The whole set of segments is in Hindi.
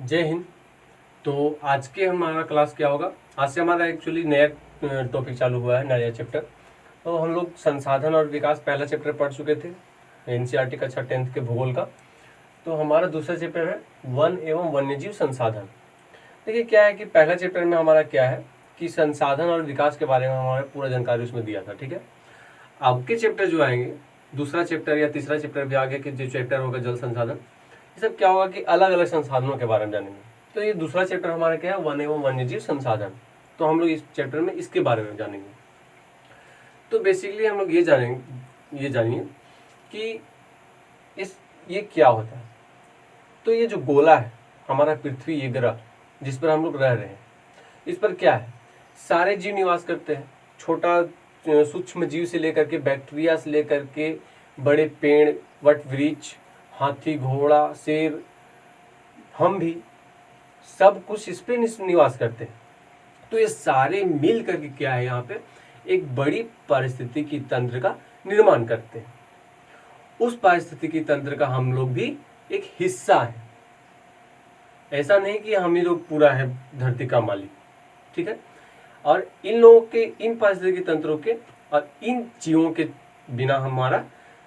जय हिंद। तो आज के हमारा क्लास क्या होगा? आज से हमारा एक्चुअली नया टॉपिक चालू हुआ है, नया चैप्टर। तो हम लोग संसाधन और विकास पहला चैप्टर पढ़ चुके थे एनसीईआरटी कक्षा 10th के भूगोल का। तो हमारा दूसरा चैप्टर है वन एवं वन्यजीव संसाधन। देखिए क्या है कि पहला चैप्टर में हमारा क्या है कि संसाधन और विकास के बारे में हमारा पूरा जानकारी उसमें दिया था, ठीक है। अब के चैप्टर जो आएंगे, दूसरा चैप्टर या तीसरा चैप्टर भी आगे के जो चैप्टर होगा जल संसाधन, ये सब क्या होगा कि अलग अलग संसाधनों के बारे में जानेंगे। तो ये दूसरा चैप्टर हमारा क्या है, वन एवं वन्यजीव संसाधन। तो हम लोग इस चैप्टर में इसके बारे में जानेंगे। तो बेसिकली हम लोग ये जानिए कि ये क्या होता है। तो ये जो गोला है हमारा पृथ्वी, ये ग्रह जिस पर हम लोग रह रहे हैं, इस पर क्या है, सारे जीव निवास करते हैं। छोटा सूक्ष्म जीव से लेकर के बैक्टीरिया से लेकर के बड़े पेड़, वट वृक्ष, हाथी, घोड़ा, शेर, हम भी सब कुछ इस पे निवास करते हैं। तो ये सारे मिल करके क्या है, यहाँ पे एक बड़ी पारिस्थितिकी तंत्र का निर्माण करते हैं। उस पारिस्थितिकी तंत्र का हम लोग भी एक हिस्सा है। ऐसा नहीं कि हम ही लोग पूरा है धरती का मालिक, ठीक है। और इन लोगों के, इन पारिस्थितिकी तंत्रों के और इन जीवों के बिना हमारा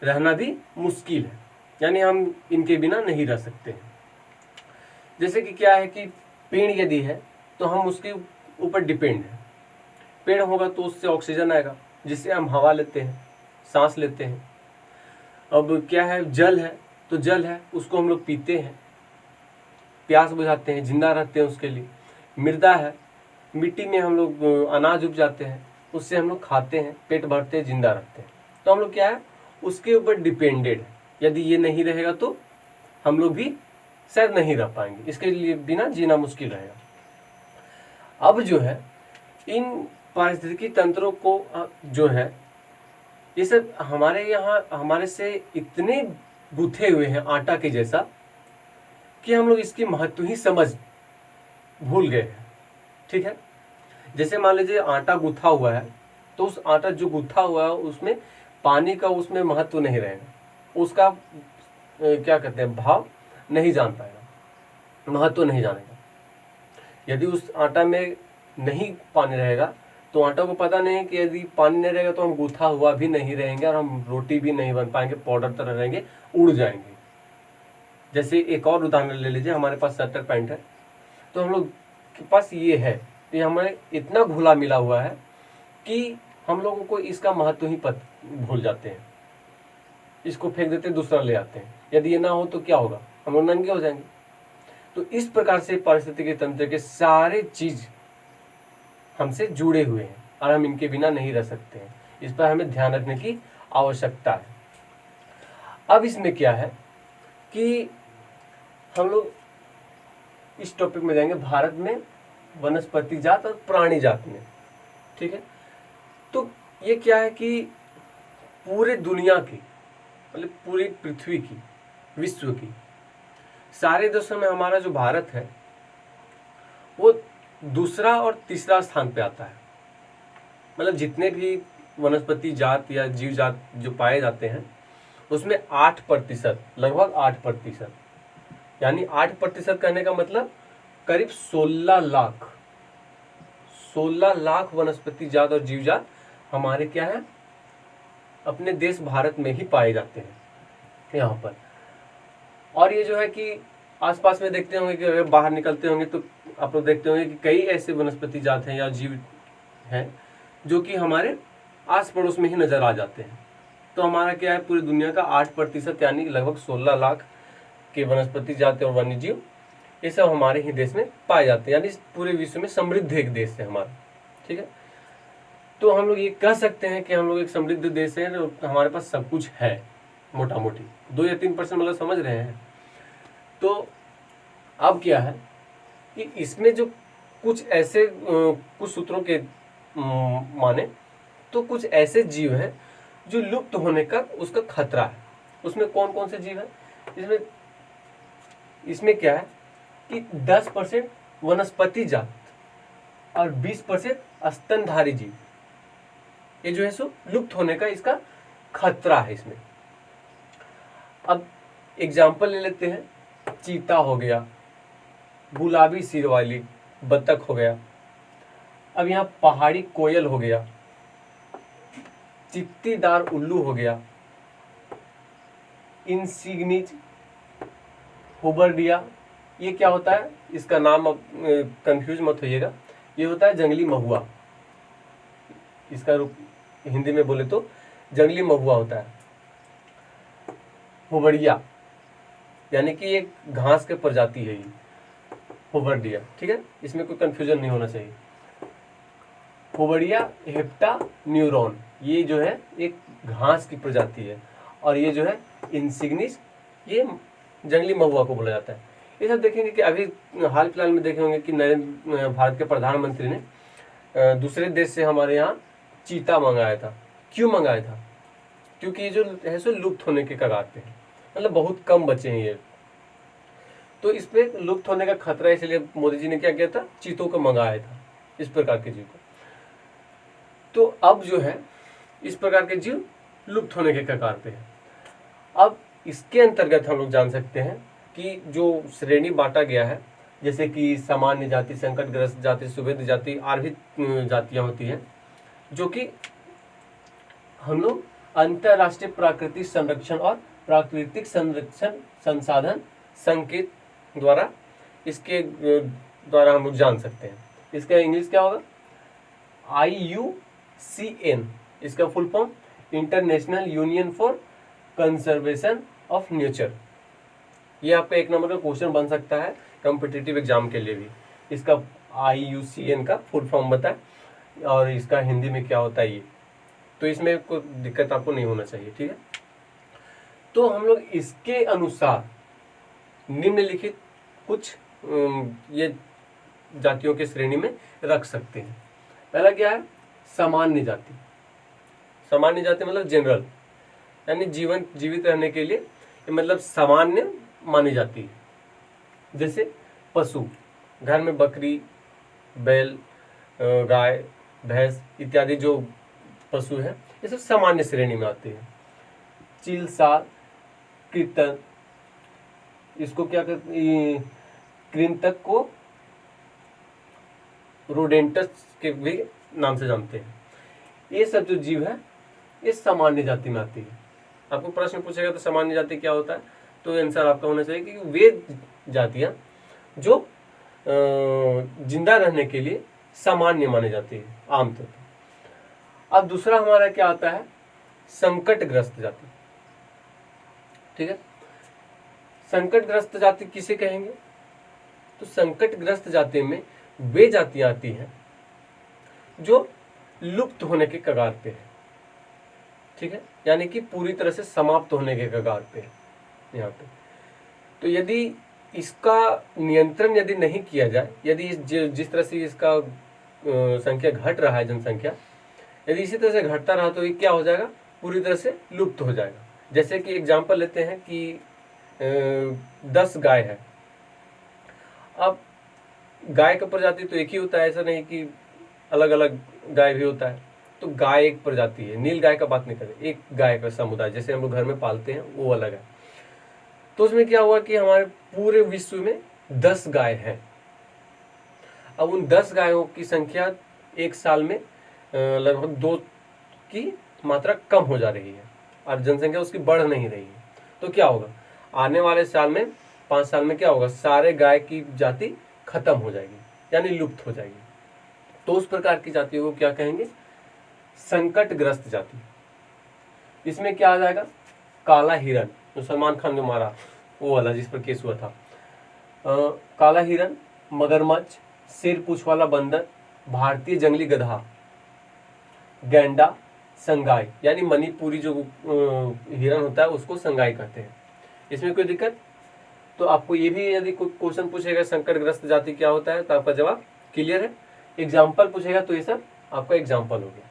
रहना भी मुश्किल है, यानी हम इनके बिना नहीं रह सकते हैं। जैसे कि क्या है कि पेड़ यदि है तो हम उसके ऊपर डिपेंड है। पेड़ होगा तो उससे ऑक्सीजन आएगा जिससे हम हवा लेते हैं, सांस लेते हैं। अब क्या है, जल है तो जल है, उसको हम लोग पीते हैं, प्यास बुझाते हैं, जिंदा रहते हैं उसके लिए। मृदा है, मिट्टी में हम लोग अनाज उपजाते हैं, उससे हम लोग खाते हैं, पेट भरते हैं, जिंदा रहते हैं। तो हम लोग क्या है, उसके ऊपर डिपेंडेड है। यदि ये नहीं रहेगा तो हम लोग भी शायद नहीं रह पाएंगे, इसके लिए बिना जीना मुश्किल रहेगा। अब जो है इन पारिस्थितिकी तंत्रों को जो है, ये सब हमारे यहाँ हमारे से इतने गुथे हुए हैं आटा के जैसा कि हम लोग इसकी महत्व ही समझ भूल गए हैं, ठीक है। जैसे मान लीजिए आटा गुथा हुआ है, तो उस आटा जो गुथा हुआ है उसमें पानी का उसमें महत्व नहीं रहेगा, उसका क्या कहते हैं, भाव नहीं जान पाएगा, महत्व नहीं जानेगा। यदि उस आटा में नहीं पानी रहेगा तो आटा को पता नहीं कि यदि पानी नहीं रहेगा तो हम गूथा हुआ भी नहीं रहेंगे और हम रोटी भी नहीं बन पाएंगे, पाउडर तरह रहेंगे, उड़ जाएंगे। जैसे एक और उदाहरण ले लीजिए, हमारे पास स्वेटर पैंट है, तो हम लोग के पास ये है, ये हमें इतना घुला मिला हुआ है कि हम लोगों को इसका महत्व ही भूल जाते हैं। इसको फेंक देते हैं, दूसरा ले आते हैं। यदि ये ना हो तो क्या होगा, हम लोग नंगे हो जाएंगे। तो इस प्रकार से पारिस्थितिकी तंत्र के सारे चीज हमसे जुड़े हुए हैं और हम इनके बिना नहीं रह सकते हैं। इस पर हमें ध्यान रखने की आवश्यकता है। अब इसमें क्या है कि हम लोग इस टॉपिक में जाएंगे भारत में वनस्पति जात और प्राणी जात में, ठीक है। तो ये क्या है कि पूरे दुनिया की, मतलब पूरी पृथ्वी की, विश्व की सारे देशों में हमारा जो भारत है वो दूसरा और तीसरा स्थान पे आता है। मतलब जितने भी वनस्पति जात या जीव जात जो पाए जाते हैं उसमें 8%, लगभग 8%, यानी 8% कहने का मतलब करीब 16 लाख वनस्पति जात और जीव जात हमारे क्या है, अपने देश भारत में ही पाए जाते हैं यहाँ पर। और ये जो है कि आसपास में देखते होंगे कि अगर बाहर निकलते होंगे तो आप लोग देखते होंगे कि कई ऐसे वनस्पति जात हैं या जीव हैं जो कि हमारे आस पड़ोस में ही नजर आ जाते हैं। तो हमारा क्या है, पूरी दुनिया का 8% यानी लगभग 16 लाख के वनस्पति जात और वन्य जीव, ये सब हमारे ही देश में पाए जाते हैं, यानी पूरे विश्व में समृद्ध एक देश है हमारा, ठीक है। तो हम लोग ये कह सकते हैं कि हम लोग एक समृद्ध देश है, हमारे पास सब कुछ है, मोटा मोटी 2 या 3% मतलब समझ रहे हैं। तो अब क्या है कि इसमें जो कुछ ऐसे कुछ सूत्रों के माने तो कुछ ऐसे जीव हैं जो लुप्त होने का उसका खतरा है। उसमें कौन कौन से जीव हैं, इसमें क्या है कि 10% वनस्पति जात और 20% स्तनधारी जीव, ये जो है सो लुप्त होने का इसका खतरा है इसमें। अब एग्जाम्पल ले लेते हैं, चीता हो गया, गुलाबी सिर वाली बतख हो गया। अब यहाँ पहाड़ी कोयल हो गया, चित्तीदार उल्लू हो गया, इंसिग्निज हुबर्डिया। ये क्या होता है, इसका नाम अब कंफ्यूज मत होइएगा, ये होता है जंगली महुआ। इसका रूप हिंदी में बोले तो जंगली महुआ होता है। हुबड़िया यानी कि एक घास के प्रजाति है ये, हुबर्डिया, ठीक है, इसमें कोई कंफ्यूजन नहीं होना चाहिए। हुबड़िया हेप्टा न्यूरॉन, ये जो है एक घास की प्रजाति है, और ये जो है इंसिग्निस, ये जंगली महुआ को बोला जाता है। ये सब देखेंगे कि अभी हाल फिलहाल में देखे होंगे कि भारत के प्रधानमंत्री ने दूसरे देश से हमारे यहाँ चीता मंगाया था। क्यों मंगाया था? क्योंकि ये जो है सो लुप्त होने के कगार पे है, मतलब बहुत कम बचे हैं ये, तो इस पे लुप्त होने का खतरा है, इसलिए मोदी जी ने क्या किया था, चीतों को मंगाया था, इस प्रकार के जीव को। तो अब जो है इस प्रकार के जीव लुप्त होने के कगार पे है। अब इसके अंतर्गत हम लोग जान सकते हैं कि जो श्रेणी बांटा गया है, जैसे कि सामान्य जाति, संकटग्रस्त जाति, सुभेद जाति, और भी जातियां होती हैं, जो कि हम लोग अंतरराष्ट्रीय प्राकृतिक संरक्षण और प्राकृतिक संरक्षण संसाधन संकेत द्वारा इसके द्वारा हम लोग जान सकते हैं। इसका इंग्लिश क्या होगा? IUCN, इसका full form international union for conservation of nature. ये आपका एक नंबर का क्वेश्चन बन सकता है कॉम्पिटिटिव एग्जाम के लिए भी। इसका IUCN का फुल फॉर्म बताएं और इसका हिंदी में क्या होता है ये, तो इसमें कोई दिक्कत आपको नहीं होना चाहिए, ठीक है। तो हम लोग इसके अनुसार निम्नलिखित कुछ ये जातियों के श्रेणी में रख सकते हैं। पहला क्या है? सामान्य जाति। सामान्य जाति मतलब जनरल, यानी जीवित रहने के लिए मतलब सामान्य मानी जाती है। जैसे पशु, घर में बकरी, बैल, गाय, भैंस इत्यादि जो पशु है, ये सब सामान्य श्रेणी में आते हैं। चील, सार, कृंतक, इसको क्या कहते, कृंतक को रोडेंटस के भी नाम से जानते हैं। ये सब जो जीव है ये सामान्य जाति में आती है। आपको प्रश्न पूछेगा तो सामान्य जाति क्या होता है, तो आंसर आपका होना चाहिए कि वे जातियां जो जिंदा रहने के लिए सामान्य मानी जाती है आमतौर पर। अब दूसरा हमारा क्या आता है? संकटग्रस्त जाति, ठीक है। संकटग्रस्त जाति किसे कहेंगे? तो संकटग्रस्त जाति में वे जातियां आती हैं जो लुप्त होने के कगार पे है, ठीक है, यानी कि पूरी तरह से समाप्त होने के कगार पे है यहाँ पे। तो यदि इसका नियंत्रण यदि नहीं किया जाए, यदि जिस तरह से इसका संख्या घट रहा है, जनसंख्या यदि इसी तरह से घटता रहा तो ये क्या हो जाएगा? पूरी तरह से लुप्त हो जाएगा। जैसे कि एग्जाम्पल लेते हैं कि 10 गाय है। अब गाय का प्रजाति तो एक ही होता है, ऐसा नहीं कि अलग अलग गाय भी होता है। तो गाय एक प्रजाति है, नील गाय का बात नहीं करें, एक गाय का समुदाय जैसे हम लोग घर में पालते हैं वो अलग है। तो उसमें क्या हुआ कि हमारे पूरे विश्व में 10 गाय हैं। अब उन 10 गायों की संख्या एक साल में लगभग 2 की मात्रा कम हो जा रही है और जनसंख्या उसकी बढ़ नहीं रही है। तो क्या होगा? आने वाले साल में 5 साल में क्या होगा? सारे गाय की जाति खत्म हो जाएगी, यानी लुप्त हो जाएगी। तो उस प्रकार की जातियों को क्या कहेंगे? संकटग्रस्त जाति। इसमें क्या आ जाएगा? काला हिरन, जो सलमान खान ने मारा वो वाला जिस पर केस हुआ था, काला हिरन, मगरमच्छ, सिर पूछ वाला बंदर, भारतीय जंगली गधा, गैंडा, संगाई, यानी मणिपुरी जो हिरन होता है उसको संगाई कहते हैं। इसमें कोई दिक्कत? तो आपको ये भी यदि कोई क्वेश्चन पूछेगा संकटग्रस्त जाति क्या होता है तो आपका जवाब क्लियर है। एग्जाम्पल पूछेगा तो ये सब आपका एग्जाम्पल हो गया।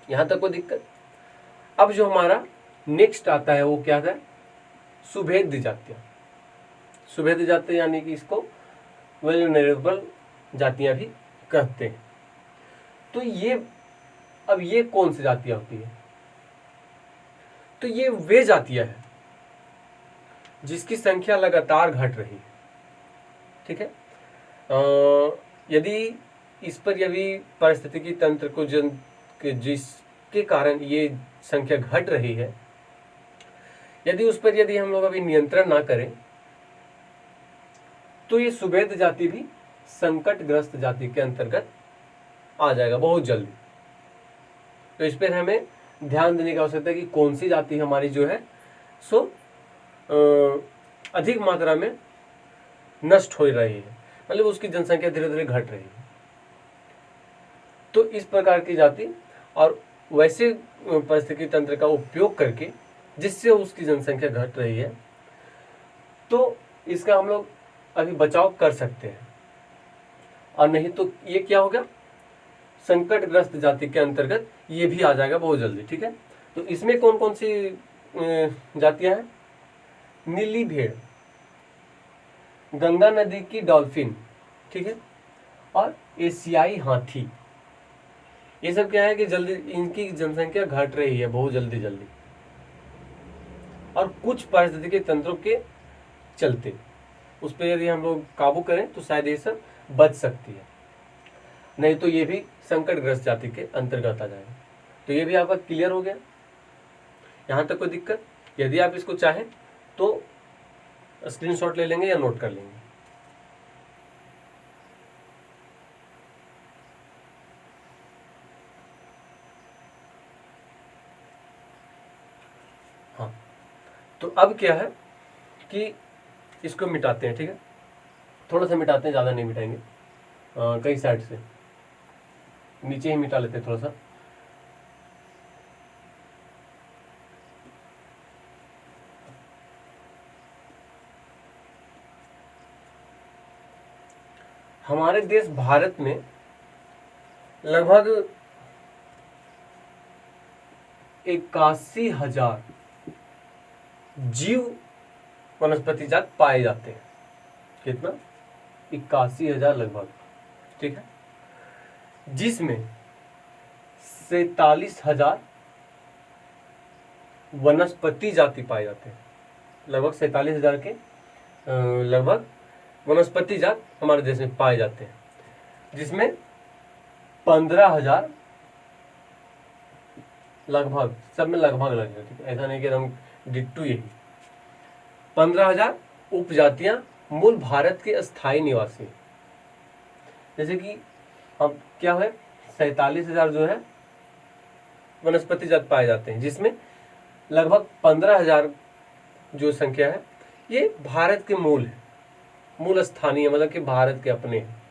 यहाँ तक कोई दिक्कत? अब जो हमारा नेक्स्ट आता है वो क्या है? सुभेद्य जातियां। सुभेद्य जाति यानी कि इसको वल्नरेबल जातियां भी कहते हैं। तो ये अब ये कौन सी जातियां होती है? तो ये वे जातियां हैं जिसकी संख्या लगातार घट रही है, ठीक है। यदि इस पर यदि पारिस्थितिकी तंत्र को जिसके कारण ये संख्या घट रही है, यदि उस पर यदि हम लोग अभी नियंत्रण ना करें तो ये सुवेद जाति भी संकटग्रस्त जाति के अंतर्गत आ जाएगा बहुत जल्दी। तो इस पर हमें ध्यान देने की आवश्यकता है कि कौन सी जाति हमारी जो है सो अधिक मात्रा में नष्ट हो रही है, मतलब उसकी जनसंख्या धीरे धीरे घट रही है। तो इस प्रकार की जाति और वैसे पारिस्थितिकी तंत्र का उपयोग करके जिससे उसकी जनसंख्या घट रही है, तो इसका हम लोग अभी बचाव कर सकते हैं। और नहीं तो ये क्या होगा, संकटग्रस्त जाति के अंतर्गत ये भी आ जाएगा बहुत जल्दी। ठीक है, तो इसमें कौन कौन सी जातियां हैं? नीली भेड़, गंगा नदी की डॉल्फिन, ठीक है, और एशियाई हाथी। ये सब क्या है कि जल्दी इनकी जनसंख्या घट रही है बहुत जल्दी जल्दी, और कुछ पारिस्थितिकी तंत्रों के चलते उस पर यदि हम लोग काबू करें तो शायद ये सब बच सकती है, नहीं तो ये भी संकटग्रस्त जाति के अंतर्गत आ जाएगा। तो ये भी आपका क्लियर हो गया, यहाँ तक कोई दिक्कत? यदि आप इसको चाहें तो स्क्रीनशॉट ले लेंगे या नोट कर लेंगे। हाँ, तो अब क्या है कि इसको मिटाते हैं। ठीक है, थोड़ा सा मिटाते हैं, ज़्यादा नहीं मिटाएंगे, कई साइड से नीचे ही मिटा लेते हैं थोड़ा सा। हमारे देश भारत में लगभग 81,000 जीव वनस्पति जात पाए जाते हैं। कितना? 81,000 लगभग। ठीक है, जिसमें 47,000 वनस्पति जाति पाए जाते हैं। लगभग 47,000 के लगभग वनस्पति जात हमारे देश में पाए जाते हैं, जिसमें 15,000 लगभग, सब में लगभग लगेगा। ठीक है, ऐसा नहीं कि हम डिट्टू यही, 15,000 उपजातियां मूल भारत के स्थायी निवासी, जैसे कि अब क्या है 47,000 जो है वनस्पति जात पाए जाते हैं, जिसमें लगभग 15,000 जो संख्या है ये भारत के मूल है, मूल स्थानीय, मतलब कि भारत के अपने हैं।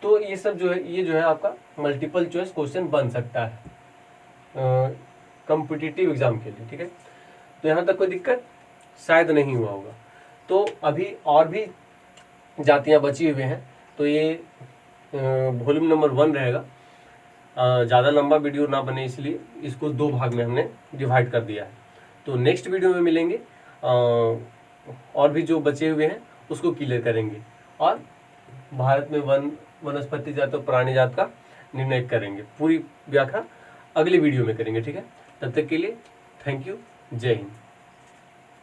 तो ये सब जो है, ये जो है आपका मल्टीपल चॉइस क्वेश्चन बन सकता है कॉम्पिटिटिव एग्जाम के लिए। ठीक है, तो यहाँ तक कोई दिक्कत शायद नहीं हुआ होगा। तो अभी और भी जातियाँ बची हुई हैं, तो ये वॉल्यूम नंबर 1 रहेगा। ज़्यादा लंबा वीडियो ना बने इसलिए इसको 2 भाग में हमने डिवाइड कर दिया है। तो नेक्स्ट वीडियो में मिलेंगे, और भी जो बचे हुए हैं उसको क्लियर करेंगे, और भारत में वनस्पति जात और प्राणी जात का निर्णय करेंगे। पूरी व्याख्या अगले वीडियो में करेंगे। ठीक है, तब तक के लिए थैंक यू, जय हिंद।